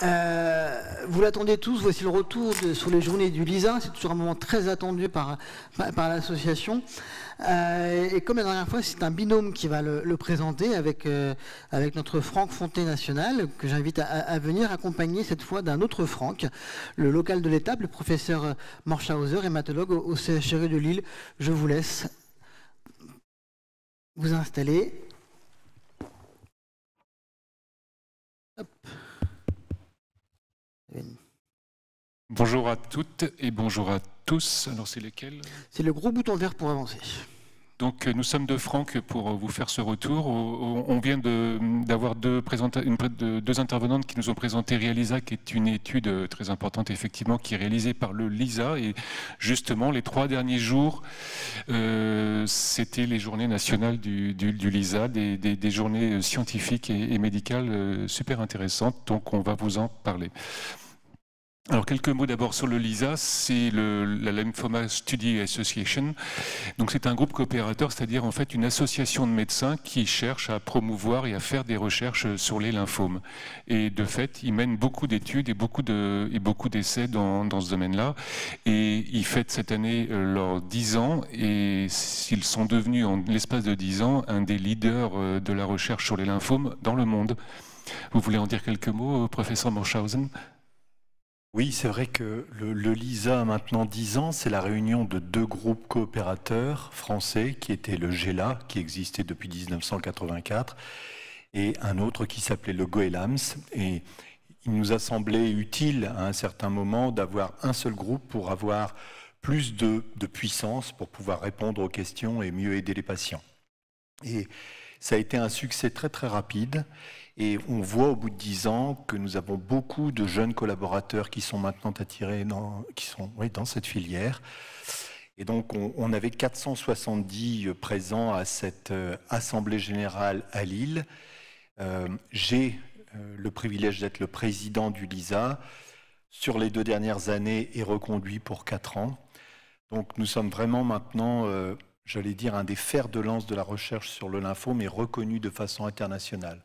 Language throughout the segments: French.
Vous l'attendez tous, voici le retour sur les journées du LISA. C'est toujours un moment très attendu par l'association. Et comme la dernière fois, c'est un binôme qui va le présenter avec notre Franck Fontenay-National, que j'invite à venir accompagner cette fois d'un autre Franck, le local de l'étape, le professeur Morschhauser, hématologue au CHRU de Lille. Je vous laisse vous installer. Hop. Bonjour à toutes et bonjour à tous. Alors c'est lesquels? C'est le gros bouton vert pour avancer. Donc nous sommes de Franck pour vous faire ce retour. On vient d'avoir deux intervenantes qui nous ont présenté REALISA, qui est une étude très importante effectivement, qui est réalisée par le LISA. Et justement, les 3 derniers jours, c'était les journées nationales du LISA, des journées scientifiques et médicales super intéressantes. Donc on va vous en parler. Alors quelques mots d'abord sur le LISA, c'est la Lymphoma Study Association. Donc c'est un groupe coopérateur, c'est-à-dire en fait une association de médecins qui cherche à promouvoir et à faire des recherches sur les lymphomes. Et de fait, ils mènent beaucoup d'études et beaucoup d'essais dans ce domaine-là. Et ils fêtent cette année leurs 10 ans et ils sont devenus en l'espace de 10 ans un des leaders de la recherche sur les lymphomes dans le monde. Vous voulez en dire quelques mots, professeur Morschhausen ? Oui, c'est vrai que le LISA a maintenant 10 ans, c'est la réunion de 2 groupes coopérateurs français, qui étaient le GELA, qui existait depuis 1984, et un autre qui s'appelait le GOELAMS. Et il nous a semblé utile à un certain moment d'avoir un seul groupe pour avoir plus de puissance, pour pouvoir répondre aux questions et mieux aider les patients. Et ça a été un succès très très rapide. Et on voit au bout de 10 ans que nous avons beaucoup de jeunes collaborateurs qui sont maintenant attirés dans cette filière. Et donc on avait 470 présents à cette Assemblée Générale à Lille. J'ai le privilège d'être le président du LISA sur les 2 dernières années et reconduit pour 4 ans. Donc nous sommes vraiment maintenant, j'allais dire, un des fers de lance de la recherche sur le lymphome et reconnu de façon internationale.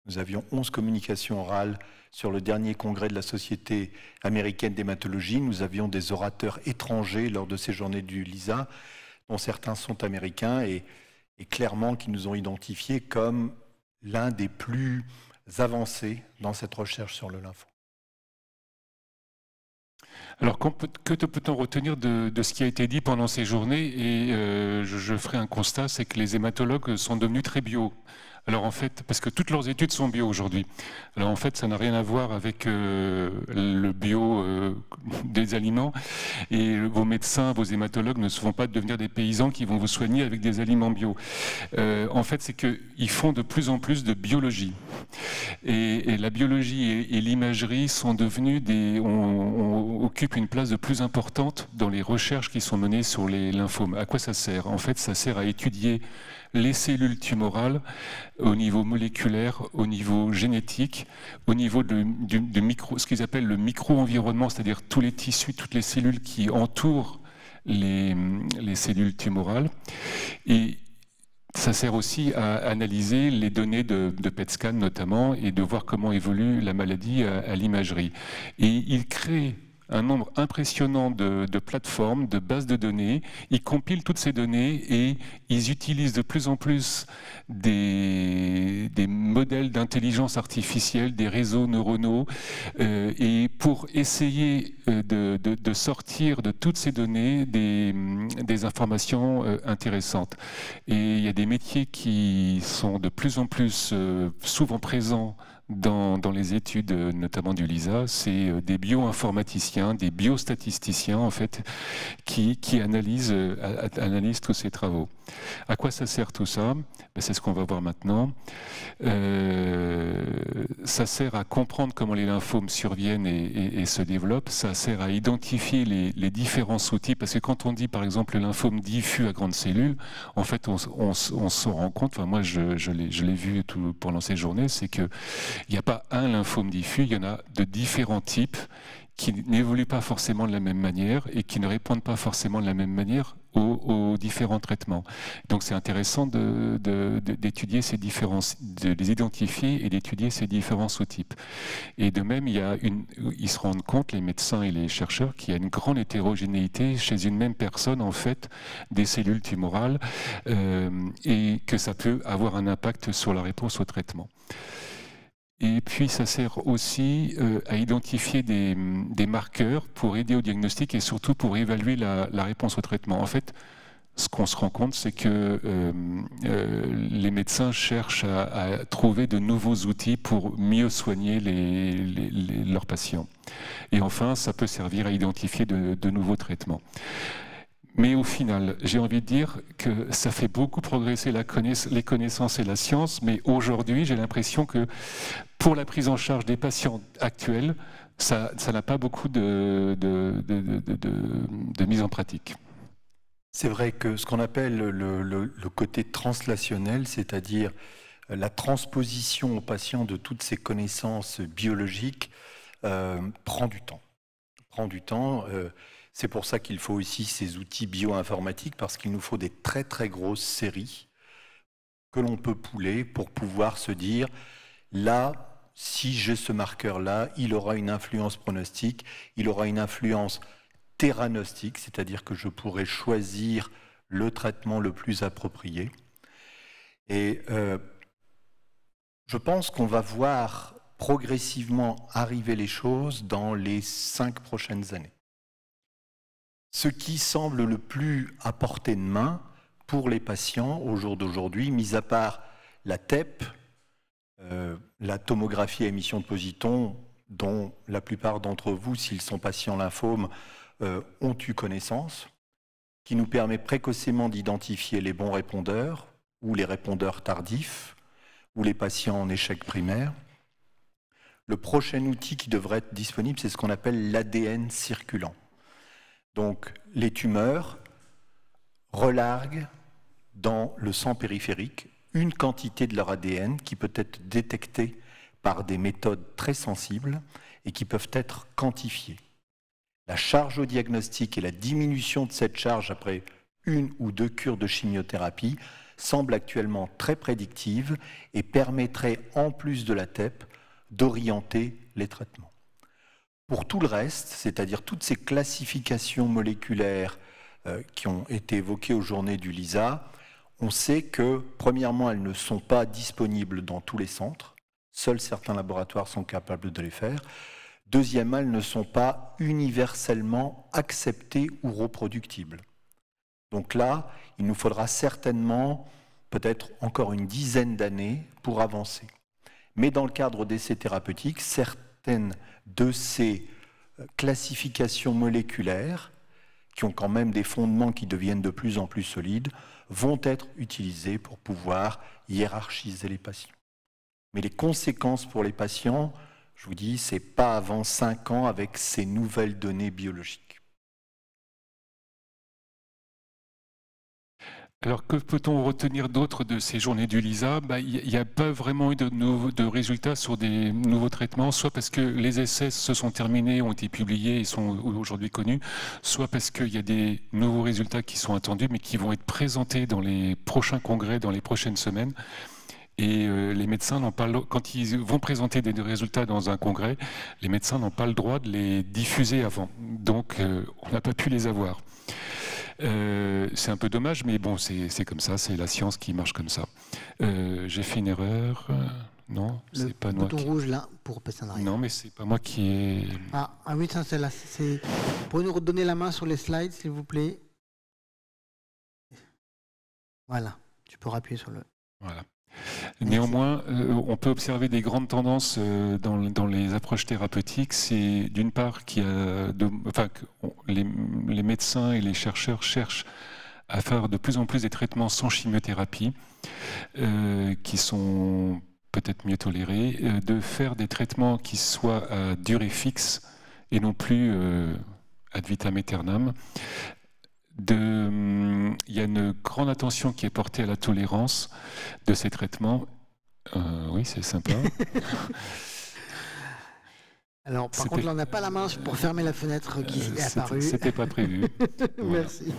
Nous avions 11 communications orales sur le dernier congrès de la Société américaine d'hématologie. Nous avions des orateurs étrangers lors de ces journées du LISA, dont certains sont américains et clairement qui nous ont identifiés comme l'un des plus avancés dans cette recherche sur le lymphome. Alors, que peut-on retenir de ce qui a été dit pendant ces journées? Et je ferai un constat, c'est que les hématologues sont devenus très bio. Alors en fait, parce que toutes leurs études sont bio aujourd'hui. Alors en fait, ça n'a rien à voir avec le bio des aliments. Et vos médecins, vos hématologues ne vont pas devenir des paysans qui vont vous soigner avec des aliments bio. En fait, c'est qu'ils font de plus en plus de biologie. Et la biologie et l'imagerie sont devenus occupent une place de plus importante dans les recherches qui sont menées sur les lymphomes. À quoi ça sert? En fait, ça sert à étudier les cellules tumorales au niveau moléculaire, au niveau génétique, au niveau ce qu'ils appellent le micro-environnement, c'est-à-dire tous les tissus, toutes les cellules qui entourent les cellules tumorales. Et ça sert aussi à analyser les données de PET scan notamment et de voir comment évolue la maladie à l'imagerie. Et ils créent un nombre impressionnant de plateformes, de bases de données. Ils compilent toutes ces données et ils utilisent de plus en plus des modèles d'intelligence artificielle, des réseaux neuronaux, et pour essayer de sortir de toutes ces données des informations intéressantes. Et il y a des métiers qui sont de plus en plus souvent présents dans les études, notamment du LISA, c'est des bioinformaticiens, des biostatisticiens, en fait, qui analysent tous ces travaux. À quoi ça sert tout ça? C'est ce qu'on va voir maintenant. Ça sert à comprendre comment les lymphomes surviennent et se développent. Ça sert à identifier les différents sous-types, parce que quand on dit, par exemple, le lymphome diffus à grandes cellules, en fait, on se rend compte, enfin, moi, je l'ai vu pendant ces journées, c'est que il n'y a pas un lymphome diffus, il y en a de différents types qui n'évoluent pas forcément de la même manière et qui ne répondent pas forcément de la même manière aux différents traitements. Donc c'est intéressant d'étudier ces différences, de les identifier et d'étudier ces différents sous-types. Et de même, ils se rendent compte, les médecins et les chercheurs, qu'il y a une grande hétérogénéité chez une même personne, en fait, des cellules tumorales, et que ça peut avoir un impact sur la réponse au traitement. Et puis, ça sert aussi à identifier des marqueurs pour aider au diagnostic et surtout pour évaluer la réponse au traitement. En fait, ce qu'on se rend compte, c'est que les médecins cherchent à trouver de nouveaux outils pour mieux soigner leurs patients. Et enfin, ça peut servir à identifier de nouveaux traitements. Mais au final, j'ai envie de dire que ça fait beaucoup progresser les connaissances et la science, mais aujourd'hui, j'ai l'impression que pour la prise en charge des patients actuels, ça n'a pas beaucoup de mise en pratique. C'est vrai que ce qu'on appelle le côté translationnel, c'est-à-dire la transposition aux patients de toutes ces connaissances biologiques, prend du temps. C'est pour ça qu'il faut aussi ces outils bioinformatiques, parce qu'il nous faut des très très grosses séries que l'on peut pouler pour pouvoir se dire, là, si j'ai ce marqueur-là, il aura une influence pronostique, il aura une influence théranostique, c'est-à-dire que je pourrai choisir le traitement le plus approprié. Et je pense qu'on va voir progressivement arriver les choses dans les 5 prochaines années. Ce qui semble le plus à portée de main pour les patients au jour d'aujourd'hui, mis à part la TEP, la tomographie à émission de positons, dont la plupart d'entre vous, s'ils sont patients lymphomes, ont eu connaissance, qui nous permet précocement d'identifier les bons répondeurs ou les répondeurs tardifs ou les patients en échec primaire. Le prochain outil qui devrait être disponible, c'est ce qu'on appelle l'ADN circulant. Donc, les tumeurs relarguent dans le sang périphérique une quantité de leur ADN qui peut être détectée par des méthodes très sensibles et qui peuvent être quantifiées. La charge au diagnostic et la diminution de cette charge après 1 ou 2 cures de chimiothérapie semblent actuellement très prédictives et permettraient, en plus de la TEP, d'orienter les traitements. Pour tout le reste, c'est-à-dire toutes ces classifications moléculaires qui ont été évoquées aux journées du LISA, on sait que, premièrement, elles ne sont pas disponibles dans tous les centres. Seuls certains laboratoires sont capables de les faire. Deuxièmement, elles ne sont pas universellement acceptées ou reproductibles. Donc là, il nous faudra certainement peut-être encore une dizaine d'années pour avancer. Mais dans le cadre d'essais thérapeutiques, certaines de ces classifications moléculaires, qui ont quand même des fondements qui deviennent de plus en plus solides, vont être utilisées pour pouvoir hiérarchiser les patients. Mais les conséquences pour les patients, je vous dis, ce n'est pas avant 5 ans avec ces nouvelles données biologiques. Alors, que peut-on retenir d'autre de ces journées du LISA? Il n'y a pas vraiment eu de résultats sur des nouveaux traitements, soit parce que les essais se sont terminés, ont été publiés et sont aujourd'hui connus, soit parce qu'il y a des nouveaux résultats qui sont attendus, mais qui vont être présentés dans les prochains congrès, dans les prochaines semaines. Et les médecins n'ont pas, quand ils vont présenter des résultats dans un congrès, les médecins n'ont pas le droit de les diffuser avant. Donc, on n'a pas pu les avoir. C'est un peu dommage, mais bon, c'est comme ça, c'est la science qui marche comme ça. J'ai fait une erreur. Non, c'est pas moi. Le bouton rouge là pour passer en arrière. Non, mais c'est pas moi qui ai. Ah oui, ça c'est là. Pour nous redonner la main sur les slides, s'il vous plaît. Voilà, tu peux appuyer sur le. Voilà. Néanmoins, on peut observer des grandes tendances dans les approches thérapeutiques. C'est d'une part qu'il y a les médecins et les chercheurs cherchent à faire de plus en plus des traitements sans chimiothérapie, qui sont peut-être mieux tolérés, de faire des traitements qui soient à durée fixe et non plus ad vitam aeternam. Il y a une grande attention qui est portée à la tolérance de ces traitements. Oui, c'est sympa. Alors, par contre, là, on n'a pas la main pour fermer la fenêtre qui est apparue. C'était pas prévu. Voilà. Merci.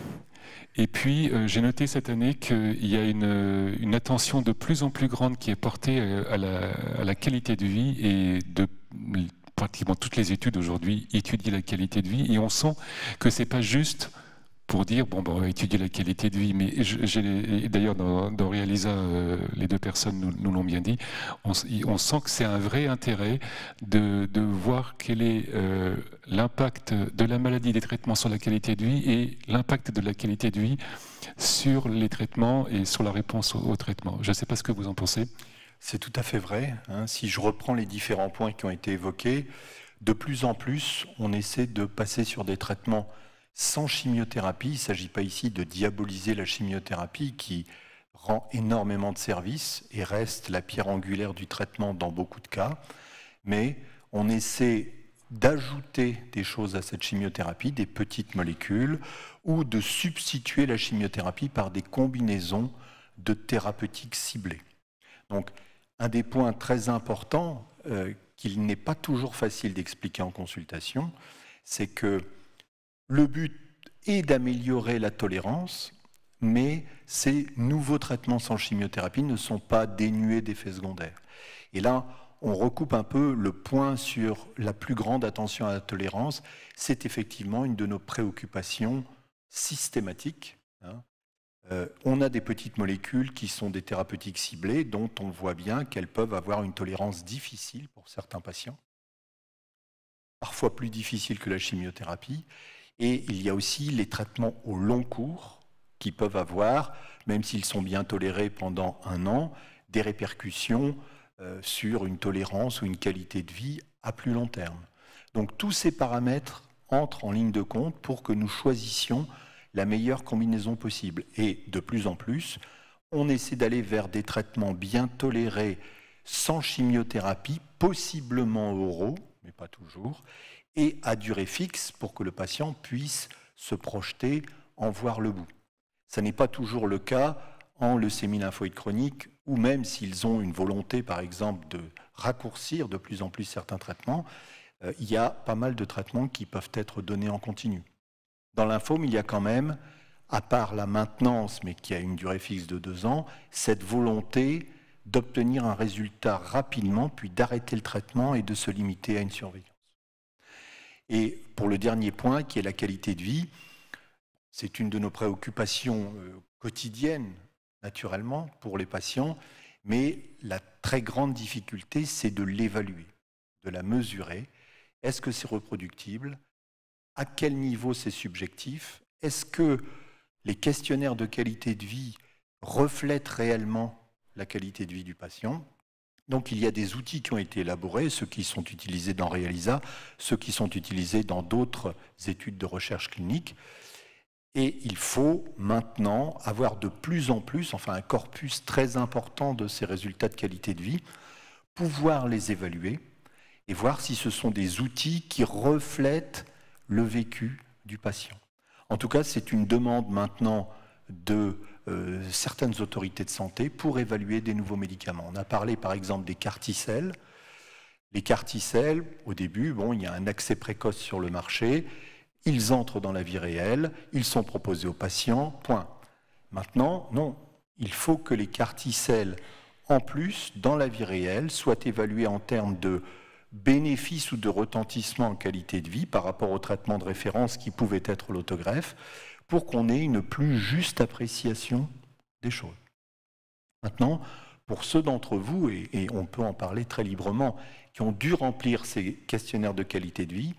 Et puis, j'ai noté cette année qu'il y a une attention de plus en plus grande qui est portée à la qualité de vie, et pratiquement toutes les études aujourd'hui étudient la qualité de vie, et on sent que c'est pas juste pour dire bon, on va étudier la qualité de vie, mais d'ailleurs dans Realisa, les deux personnes nous l'ont bien dit, on sent que c'est un vrai intérêt de voir quel est l'impact de la maladie des traitements sur la qualité de vie, et l'impact de la qualité de vie sur les traitements et sur la réponse aux traitements. Je ne sais pas ce que vous en pensez. C'est tout à fait vrai. Si je reprends les différents points qui ont été évoqués, de plus en plus, on essaie de passer sur des traitements sans chimiothérapie. Il ne s'agit pas ici de diaboliser la chimiothérapie qui rend énormément de services et reste la pierre angulaire du traitement dans beaucoup de cas, mais on essaie d'ajouter des choses à cette chimiothérapie, des petites molécules, ou de substituer la chimiothérapie par des combinaisons de thérapeutiques ciblées. Donc, un des points très importants qu'il n'est pas toujours facile d'expliquer en consultation, c'est que le but est d'améliorer la tolérance, mais ces nouveaux traitements sans chimiothérapie ne sont pas dénués d'effets secondaires. Et là, on recoupe un peu le point sur la plus grande attention à la tolérance. C'est effectivement une de nos préoccupations systématiques. On a des petites molécules qui sont des thérapeutiques ciblées, dont on voit bien qu'elles peuvent avoir une tolérance difficile pour certains patients, parfois plus difficile que la chimiothérapie. Et il y a aussi les traitements au long cours qui peuvent avoir, même s'ils sont bien tolérés pendant 1 an, des répercussions sur une tolérance ou une qualité de vie à plus long terme. Donc tous ces paramètres entrent en ligne de compte pour que nous choisissions la meilleure combinaison possible. Et de plus en plus, on essaie d'aller vers des traitements bien tolérés, sans chimiothérapie, possiblement oraux, mais pas toujours, et à durée fixe pour que le patient puisse se projeter, en voir le bout. Ça n'est pas toujours le cas en leucémie lymphoïde chronique, ou même s'ils ont une volonté, par exemple, de raccourcir de plus en plus certains traitements, il y a pas mal de traitements qui peuvent être donnés en continu. Dans le lymphome, il y a quand même, à part la maintenance, mais qui a une durée fixe de 2 ans, cette volonté d'obtenir un résultat rapidement, puis d'arrêter le traitement et de se limiter à une surveillance. Et pour le dernier point, qui est la qualité de vie, c'est une de nos préoccupations quotidiennes, naturellement, pour les patients, mais la très grande difficulté, c'est de l'évaluer, de la mesurer. Est-ce que c'est reproductible? À quel niveau c'est subjectif? Est-ce que les questionnaires de qualité de vie reflètent réellement la qualité de vie du patient? Donc il y a des outils qui ont été élaborés, ceux qui sont utilisés dans Realisa, ceux qui sont utilisés dans d'autres études de recherche clinique. Et il faut maintenant avoir de plus en plus, enfin un corpus très important de ces résultats de qualité de vie, pouvoir les évaluer et voir si ce sont des outils qui reflètent le vécu du patient. En tout cas, c'est une demande maintenant de certaines autorités de santé pour évaluer des nouveaux médicaments. On a parlé par exemple des CAR-T-cells. Les CAR-T-cells, au début, il y a un accès précoce sur le marché, ils entrent dans la vie réelle, ils sont proposés aux patients, point. Maintenant, non, il faut que les CAR-T-cells, en plus, dans la vie réelle, soient évalués en termes de bénéfice ou de retentissement en qualité de vie par rapport au traitement de référence qui pouvait être l'autogreffe, pour qu'on ait une plus juste appréciation des choses. Maintenant, pour ceux d'entre vous, et on peut en parler très librement, qui ont dû remplir ces questionnaires de qualité de vie,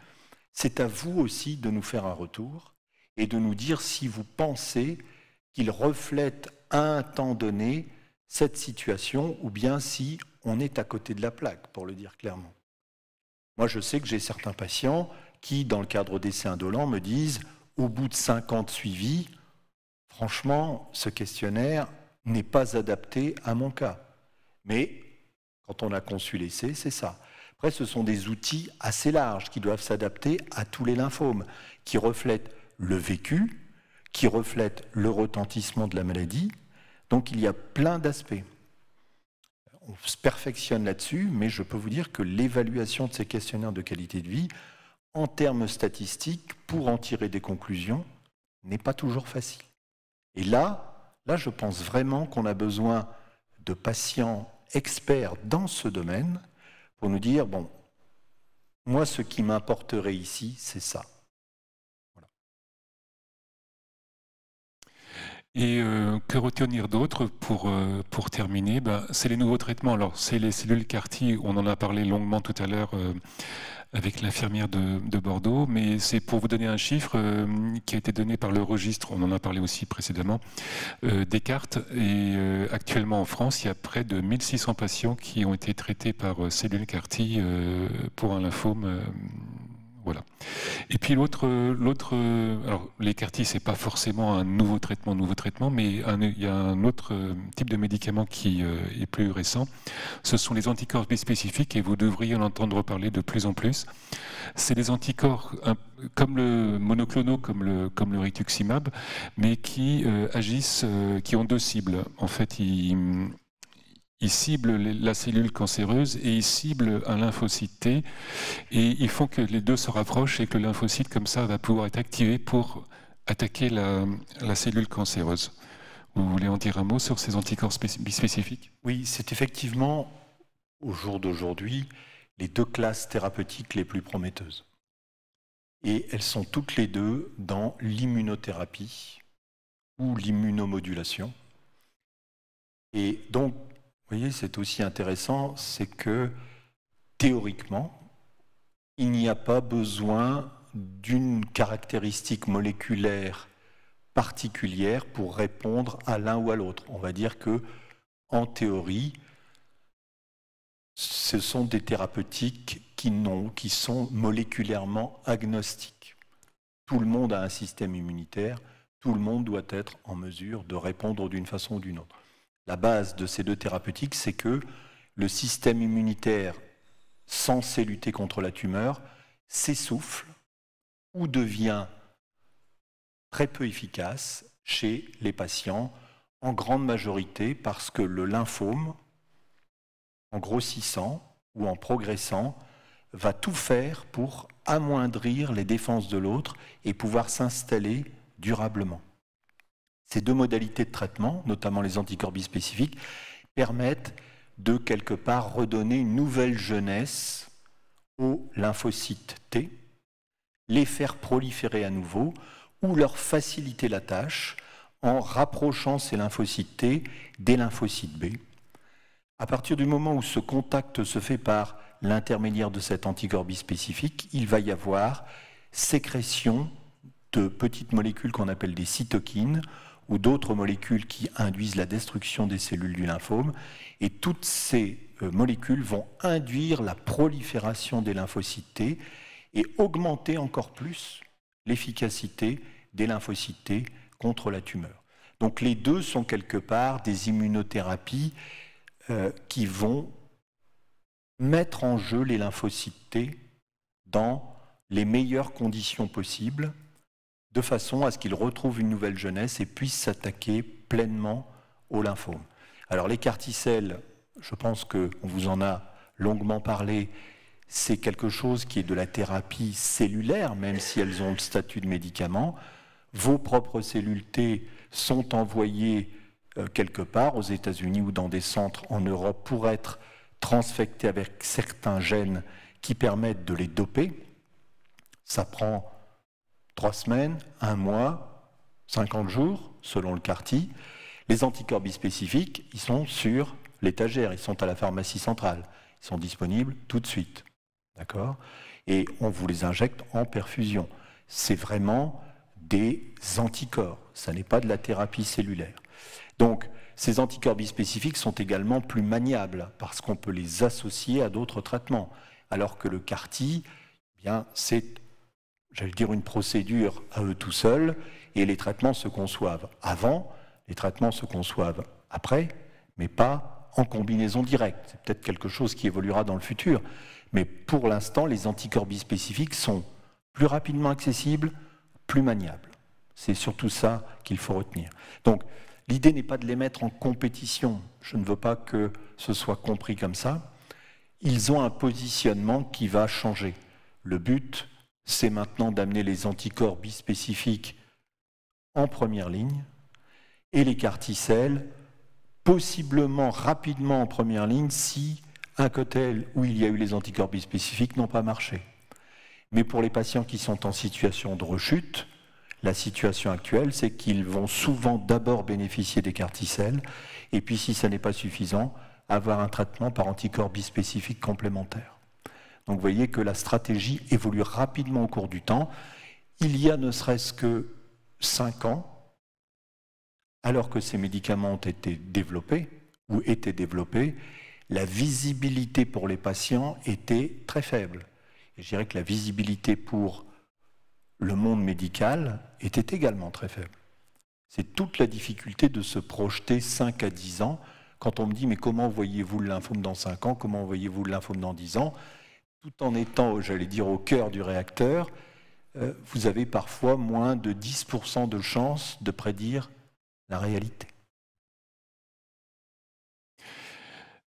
c'est à vous aussi de nous faire un retour et de nous dire si vous pensez qu'ils reflètent à un temps donné cette situation ou bien si on est à côté de la plaque, pour le dire clairement. Moi, je sais que j'ai certains patients qui, dans le cadre d'essais indolents, me disent au bout de 50 suivis, franchement, ce questionnaire n'est pas adapté à mon cas. Mais quand on a conçu l'essai, c'est ça. Après, ce sont des outils assez larges qui doivent s'adapter à tous les lymphomes, qui reflètent le vécu, qui reflètent le retentissement de la maladie. Donc, il y a plein d'aspects. on se perfectionne là-dessus, mais je peux vous dire que l'évaluation de ces questionnaires de qualité de vie, en termes statistiques, pour en tirer des conclusions, n'est pas toujours facile. Et là, je pense vraiment qu'on a besoin de patients experts dans ce domaine pour nous dire, bon, moi, ce qui m'importerait ici, c'est ça. Voilà. Et que retenir d'autre pour terminer? C'est les nouveaux traitements. Alors, c'est les cellules CAR-T, on en a parlé longuement tout à l'heure avec l'infirmière de Bordeaux, mais c'est pour vous donner un chiffre qui a été donné par le registre, on en a parlé aussi précédemment, Descartes. Et actuellement en France, il y a près de 1600 patients qui ont été traités par cellules CAR-T pour un lymphome. Voilà. Et puis l'autre, alors les CAR-T, c'est pas forcément un nouveau traitement, mais il y a un autre type de médicament qui est plus récent. Ce sont les anticorps bispécifiques et vous devriez en entendre parler de plus en plus. C'est des anticorps comme le monoclonal, comme le rituximab, mais qui agissent, qui ont deux cibles. En fait, ils ciblent la cellule cancéreuse et ils ciblent un lymphocyte T et ils font que les deux se rapprochent et que le lymphocyte comme ça va pouvoir être activé pour attaquer la cellule cancéreuse. Vous voulez en dire un mot sur ces anticorps bispécifiques? Oui, c'est effectivement, au jour d'aujourd'hui, les deux classes thérapeutiques les plus prometteuses. Et elles sont toutes les deux dans l'immunothérapie ou l'immunomodulation. Et donc, vous voyez, c'est aussi intéressant, c'est que théoriquement, il n'y a pas besoin d'une caractéristique moléculaire particulière pour répondre à l'un ou à l'autre. On va dire que, en théorie, ce sont des thérapeutiques qui sont moléculairement agnostiques. Tout le monde a un système immunitaire, tout le monde doit être en mesure de répondre d'une façon ou d'une autre. La base de ces deux thérapeutiques, c'est que le système immunitaire censé lutter contre la tumeur s'essouffle ou devient très peu efficace chez les patients, en grande majorité parce que le lymphome, en grossissant ou en progressant, va tout faire pour amoindrir les défenses de l'autre et pouvoir s'installer durablement. Ces deux modalités de traitement, notamment les anticorps bispécifiques, permettent de quelque part redonner une nouvelle jeunesse aux lymphocytes T, les faire proliférer à nouveau ou leur faciliter la tâche en rapprochant ces lymphocytes T des lymphocytes B. À partir du moment où ce contact se fait par l'intermédiaire de cet anticorps bispécifique, il va y avoir sécrétion de petites molécules qu'on appelle des cytokines ou d'autres molécules qui induisent la destruction des cellules du lymphome. Et toutes ces molécules vont induire la prolifération des lymphocytes T et augmenter encore plus l'efficacité des lymphocytes T contre la tumeur. Donc les deux sont quelque part des immunothérapies qui vont mettre en jeu les lymphocytes T dans les meilleures conditions possibles, de façon à ce qu'ils retrouvent une nouvelle jeunesse et puissent s'attaquer pleinement au lymphome. Alors les CAR-T-cells, je pense qu'on vous en a longuement parlé, c'est quelque chose qui est de la thérapie cellulaire, même si elles ont le statut de médicament. Vos propres cellules T sont envoyées quelque part, aux États-Unis ou dans des centres en Europe, pour être transfectées avec certains gènes qui permettent de les doper. Ça prend 3 semaines, 1 mois, 50 jours, selon le CAR-T. Les anticorps bispécifiques, ils sont sur l'étagère, ils sont à la pharmacie centrale. Ils sont disponibles tout de suite. D'accord ? Et on vous les injecte en perfusion. C'est vraiment des anticorps, ça n'est pas de la thérapie cellulaire. Donc, ces anticorps bispécifiques sont également plus maniables, parce qu'on peut les associer à d'autres traitements, alors que le CAR-T, eh bien, c'est, j'allais dire, une procédure à eux tout seuls, et les traitements se conçoivent avant, les traitements se conçoivent après, mais pas en combinaison directe. C'est peut-être quelque chose qui évoluera dans le futur, mais pour l'instant, les anticorps bispécifiques sont plus rapidement accessibles, plus maniables. C'est surtout ça qu'il faut retenir. Donc, L'idée n'est pas de les mettre en compétition. Je ne veux pas que ce soit compris comme ça. Ils ont un positionnement qui va changer. Le but, c'est maintenant d'amener les anticorps bispécifiques en première ligne et les CAR-T-cells possiblement rapidement en première ligne si un cocktail où il y a eu les anticorps bispécifiques n'ont pas marché. Mais pour les patients qui sont en situation de rechute, la situation actuelle, c'est qu'ils vont souvent d'abord bénéficier des CAR-T-cells et puis, si ça n'est pas suffisant, avoir un traitement par anticorps bispécifiques complémentaires. Donc vous voyez que la stratégie évolue rapidement au cours du temps. Il y a ne serait-ce que 5 ans, alors que ces médicaments ont été développés ou étaient développés, la visibilité pour les patients était très faible. Et je dirais que la visibilité pour le monde médical était également très faible. C'est toute la difficulté de se projeter 5 à 10 ans. Quand on me dit « mais comment voyez-vous le lymphome dans 5 ans, comment voyez-vous le lymphome dans 10 ans ?» Tout en étant, j'allais dire, au cœur du réacteur, vous avez parfois moins de 10% de chances de prédire la réalité.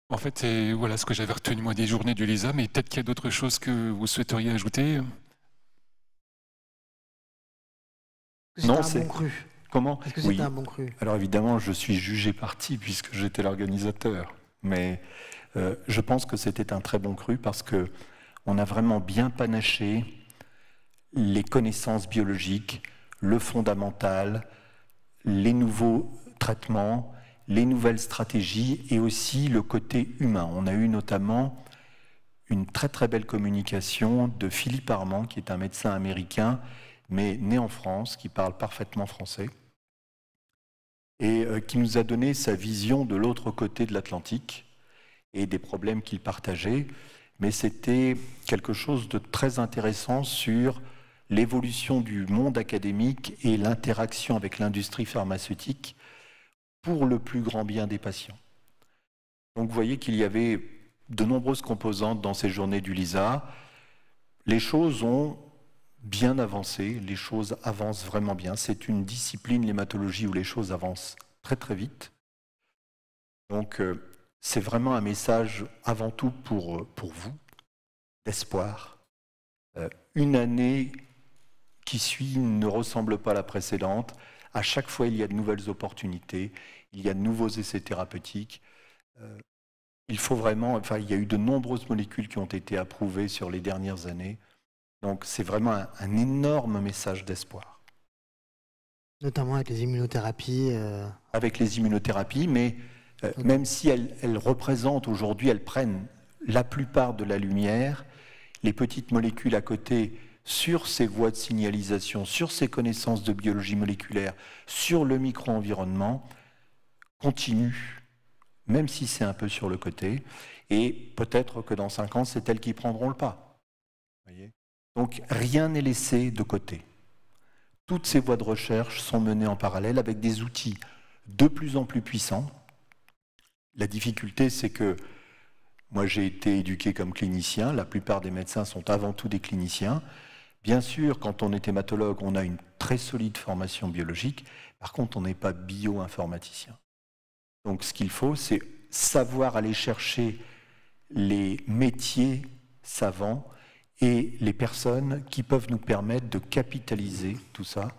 En fait, c'est voilà ce que j'avais retenu moi des journées du LISA, mais peut-être qu'il y a d'autres choses que vous souhaiteriez ajouter. Non, c'est un bon cru. Comment? Est-ce que c'était un bon cru? Alors évidemment, je suis jugé parti puisque j'étais l'organisateur, mais je pense que c'était un très bon cru parce que on a vraiment bien panaché les connaissances biologiques, le fondamental, les nouveaux traitements, les nouvelles stratégies et aussi le côté humain. On a eu notamment une très très belle communication de Philippe Armand, qui est un médecin américain, mais né en France, qui parle parfaitement français, et qui nous a donné sa vision de l'autre côté de l'Atlantique et des problèmes qu'il partageait. Mais c'était quelque chose de très intéressant sur l'évolution du monde académique et l'interaction avec l'industrie pharmaceutique pour le plus grand bien des patients. Donc vous voyez qu'il y avait de nombreuses composantes dans ces journées du LISA. Les choses ont bien avancé, les choses avancent vraiment bien. C'est une discipline, l'hématologie, où les choses avancent très très vite. Donc c'est vraiment un message avant tout pour vous, d'espoir. Une année qui suit ne ressemble pas à la précédente. À chaque fois, il y a de nouvelles opportunités, il y a de nouveaux essais thérapeutiques. Il faut vraiment, enfin, il y a eu de nombreuses molécules qui ont été approuvées sur les dernières années. Donc, c'est vraiment un énorme message d'espoir. Notamment avec les immunothérapies. Avec les immunothérapies, mais même si elles représentent aujourd'hui, elles prennent la plupart de la lumière, les petites molécules à côté sur ces voies de signalisation, sur ces connaissances de biologie moléculaire, sur le micro-environnement, continuent, même si c'est un peu sur le côté, et peut-être que dans 5 ans, c'est elles qui prendront le pas. Voyez ? Donc rien n'est laissé de côté. Toutes ces voies de recherche sont menées en parallèle avec des outils de plus en plus puissants. La difficulté, c'est que moi, j'ai été éduqué comme clinicien, la plupart des médecins sont avant tout des cliniciens. Bien sûr, quand on est hématologue, on a une très solide formation biologique. Par contre, on n'est pas bio-informaticien. Donc, ce qu'il faut, c'est savoir aller chercher les métiers savants et les personnes qui peuvent nous permettre de capitaliser tout ça.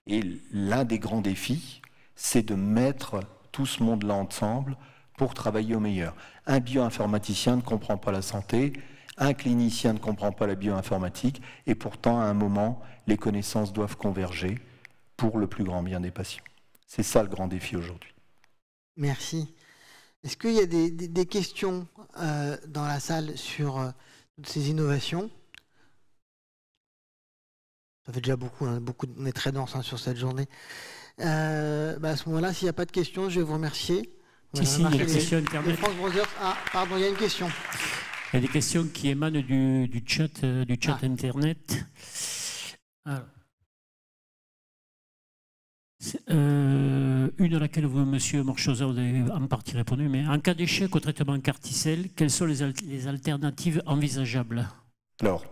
Et l'un des grands défis, c'est de mettre tout ce monde-là ensemble pour travailler au meilleur. Un bioinformaticien ne comprend pas la santé, un clinicien ne comprend pas la bioinformatique, et pourtant, à un moment, les connaissances doivent converger pour le plus grand bien des patients. C'est ça le grand défi aujourd'hui. Merci. Est-ce qu'il y a des questions dans la salle sur toutes ces innovations? Ça fait déjà beaucoup, hein, on est très dense sur cette journée. À ce moment-là, s'il n'y a pas de questions, je vais vous remercier. Si, il y a des questions Internet. France Brothers. Ah, pardon, il y a une question. Il y a des questions qui émanent du chat Internet. Alors, une à laquelle vous, monsieur Morchosa, vous avez en partie répondu, mais en cas d'échec au traitement CAR-T-cell, quelles sont les alternatives envisageables? Alors,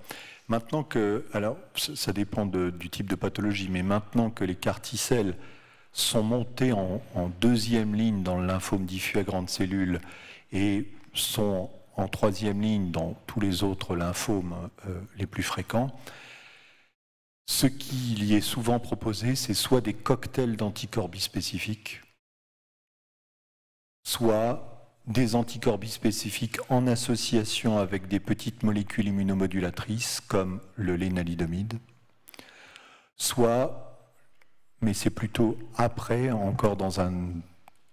maintenant que, alors ça dépend du type de pathologie, mais maintenant que les CAR-T-cells sont montés en deuxième ligne dans le lymphome diffus à grande cellule et sont en troisième ligne dans tous les autres lymphomes les plus fréquents, ce qu'il y est souvent proposé, c'est soit des cocktails d'anticorps bispécifiques, soit des anticorps bispécifiques en association avec des petites molécules immunomodulatrices comme le lénalidomide, soit, mais c'est plutôt après, encore dans un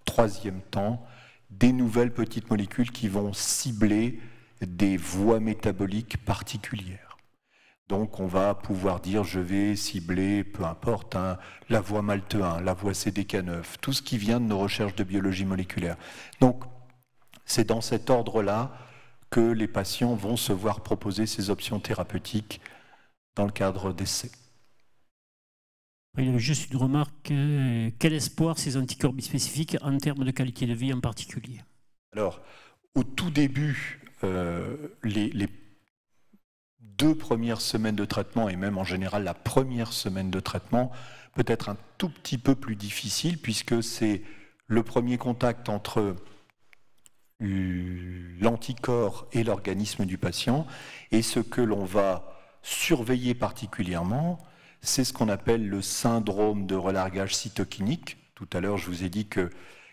troisième temps, des nouvelles petites molécules qui vont cibler des voies métaboliques particulières. Donc on va pouvoir dire je vais cibler, peu importe, la voie MALT1, la voie CDK9, tout ce qui vient de nos recherches de biologie moléculaire. Donc c'est dans cet ordre-là que les patients vont se voir proposer ces options thérapeutiques dans le cadre d'essais. Il y avait juste une remarque. Quel espoir ces anticorps bispécifiques en termes de qualité de vie en particulier? Alors, au tout début, les 2 premières semaines de traitement, et même en général la première semaine de traitement, peut être un tout petit peu plus difficile, puisque c'est le premier contact entre l'anticorps et l'organisme du patient, et ce que l'on va surveiller particulièrement, c'est ce qu'on appelle le syndrome de relargage cytokinique. Tout à l'heure, je vous ai dit que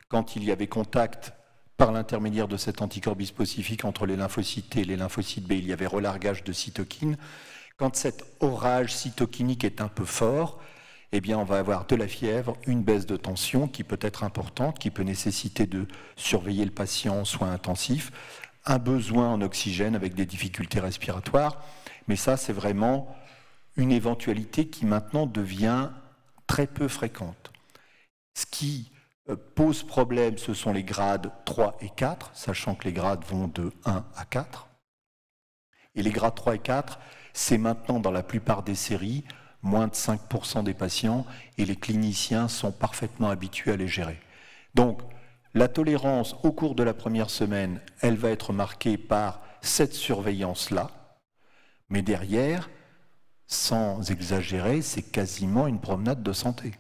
quand il y avait contact par l'intermédiaire de cet anticorps bispécifique entre les lymphocytes T et les lymphocytes B, il y avait relargage de cytokines. Quand cet orage cytokinique est un peu fort, eh bien, on va avoir de la fièvre, une baisse de tension qui peut être importante, qui peut nécessiter de surveiller le patient en soins intensifs, un besoin en oxygène avec des difficultés respiratoires. Mais ça, c'est vraiment une éventualité qui maintenant devient très peu fréquente. Ce qui pose problème, ce sont les grades 3 et 4, sachant que les grades vont de 1 à 4. Et les grades 3 et 4, c'est maintenant dans la plupart des séries, moins de 5% des patients, et les cliniciens sont parfaitement habitués à les gérer. Donc, la tolérance au cours de la première semaine, elle va être marquée par cette surveillance-là, mais derrière, sans exagérer, c'est quasiment une promenade de santé.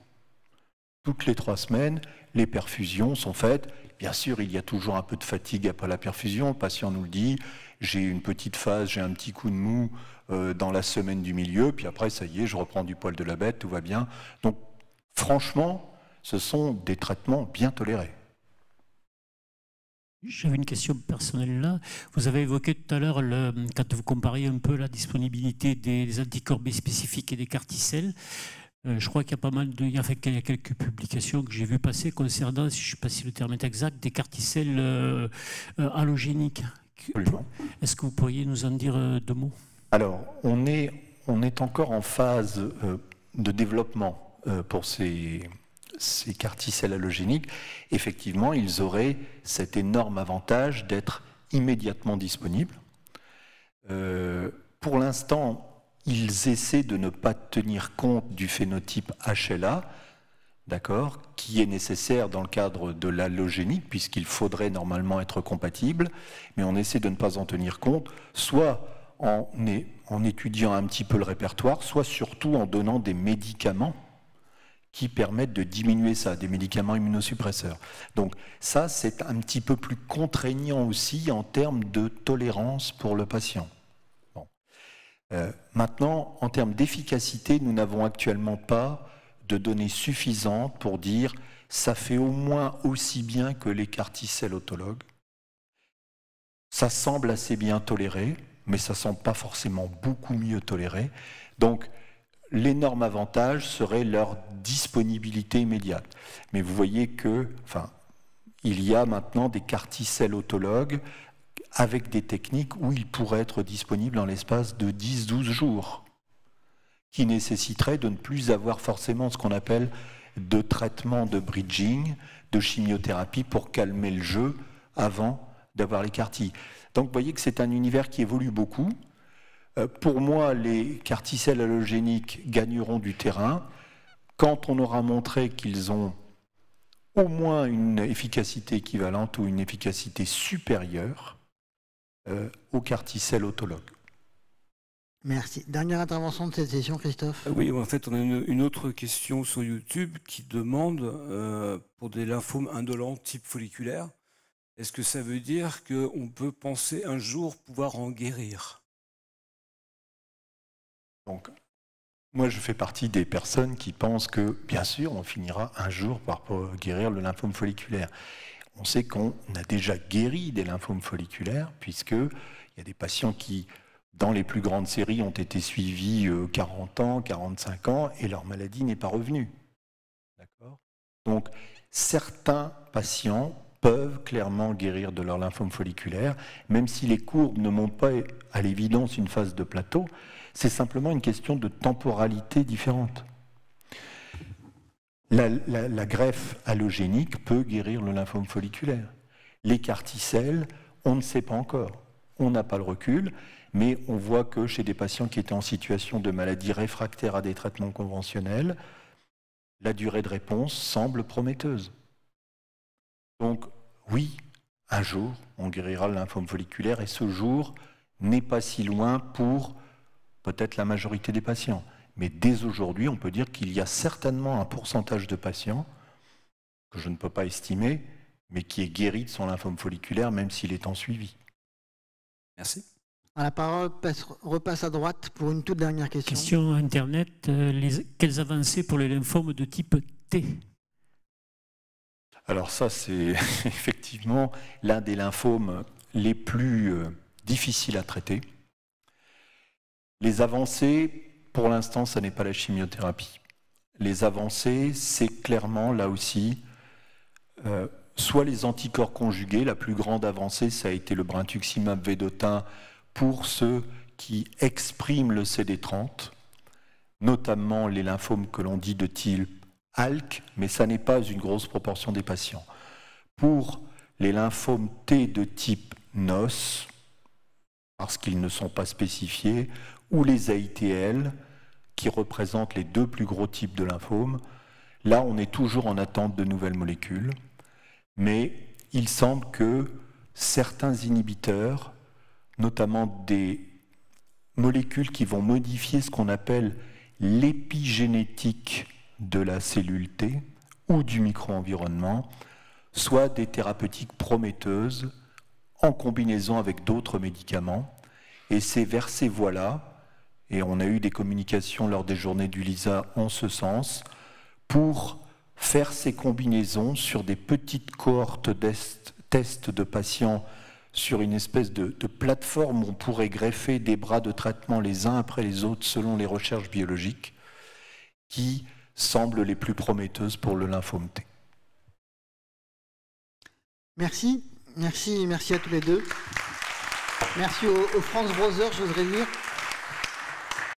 Toutes les 3 semaines, les perfusions sont faites. Bien sûr, il y a toujours un peu de fatigue après la perfusion. Le patient nous le dit, j'ai une petite phase, j'ai un petit coup de mou dans la semaine du milieu, puis après, ça y est, je reprends du poil de la bête, tout va bien. Donc, franchement, ce sont des traitements bien tolérés. J'avais une question personnelle là. Vous avez évoqué tout à l'heure, quand vous compariez un peu la disponibilité des anticorps bispécifiques et des CAR-T-cells, je crois qu'il y a pas mal il y a quelques publications que j'ai vues passer concernant, si je ne sais pas si le terme est exact, des CAR-T-cells allogéniques. Est-ce que vous pourriez nous en dire 2 mots? Alors, on est encore en phase de développement pour ces CAR-T-cells allogéniques. Effectivement, ils auraient cet énorme avantage d'être immédiatement disponibles. Pour l'instant, ils essaient de ne pas tenir compte du phénotype HLA, d'accord, qui est nécessaire dans le cadre de l'allogénique, puisqu'il faudrait normalement être compatible, mais on essaie de ne pas en tenir compte, soit en étudiant un petit peu le répertoire, soit surtout en donnant des médicaments qui permettent de diminuer ça, des médicaments immunosuppresseurs. Donc ça, c'est un petit peu plus contraignant aussi en termes de tolérance pour le patient. Bon. Maintenant, en termes d'efficacité, nous n'avons actuellement pas de données suffisantes pour dire ça fait au moins aussi bien que les CAR-T-cells autologues. Ça semble assez bien toléré, mais ça ne semble pas forcément beaucoup mieux toléré. Donc, l'énorme avantage serait leur disponibilité immédiate. Mais vous voyez que, il y a maintenant des CAR-T-cells autologues avec des techniques où ils pourraient être disponibles en l'espace de 10-12 jours, qui nécessiteraient de ne plus avoir forcément ce qu'on appelle de traitement de bridging, de chimiothérapie pour calmer le jeu avant d'avoir les CAR-T. Donc vous voyez que c'est un univers qui évolue beaucoup. Pour moi, les CAR-T-cells allogéniques gagneront du terrain quand on aura montré qu'ils ont au moins une efficacité équivalente ou une efficacité supérieure aux CAR-T-cells autologues. Merci. Dernière intervention de cette session, Christophe. Oui, en fait, on a une autre question sur YouTube qui demande, pour des lymphomes indolents type folliculaire, est-ce que ça veut dire qu'on peut penser un jour pouvoir en guérir? Donc, moi, je fais partie des personnes qui pensent que, bien sûr, on finira un jour par guérir le lymphome folliculaire. On sait qu'on a déjà guéri des lymphomes folliculaires, puisqu'il y a des patients qui, dans les plus grandes séries, ont été suivis 40 ans, 45 ans, et leur maladie n'est pas revenue. D'accord ? Donc, certains patients peuvent clairement guérir de leur lymphome folliculaire, même si les courbes ne montrent pas à l'évidence une phase de plateau, c'est simplement une question de temporalité différente. La greffe allogénique peut guérir le lymphome folliculaire. Les carticelles, on ne sait pas encore. On n'a pas le recul, mais on voit que chez des patients qui étaient en situation de maladie réfractaire à des traitements conventionnels, la durée de réponse semble prometteuse. Donc oui, un jour, on guérira le lymphome folliculaire et ce jour n'est pas si loin pour peut-être la majorité des patients. Mais dès aujourd'hui, on peut dire qu'il y a certainement un pourcentage de patients, que je ne peux pas estimer, mais qui est guéri de son lymphome folliculaire, même s'il est en suivi. Merci. La parole repasse à droite pour une toute dernière question. Question Internet. Quelles avancées pour les lymphomes de type T? Alors ça, c'est effectivement l'un des lymphomes les plus difficiles à traiter. Les avancées, pour l'instant, ça n'est pas la chimiothérapie. Les avancées, c'est clairement, là aussi, soit les anticorps conjugués. La plus grande avancée, ça a été le brentuximab vedotin pour ceux qui expriment le CD30, notamment les lymphomes que l'on dit de type ALK, mais ça n'est pas une grosse proportion des patients. Pour les lymphomes T de type NOS, parce qu'ils ne sont pas spécifiés, ou les AITL, qui représentent les deux plus gros types de lymphomes, là on est toujours en attente de nouvelles molécules, mais il semble que certains inhibiteurs, notamment des molécules qui vont modifier ce qu'on appelle l'épigénétique de la cellule T ou du micro-environnement, soient des thérapeutiques prometteuses en combinaison avec d'autres médicaments. Et c'est vers ces voies-là, et on a eu des communications lors des journées du LISA en ce sens, pour faire ces combinaisons sur des petites cohortes tests de patients sur une espèce de plateforme où on pourrait greffer des bras de traitement les uns après les autres selon les recherches biologiques qui semblent les plus prometteuses pour le lymphome T. Merci à tous les deux. Merci aux France Brothers, j'oserais dire.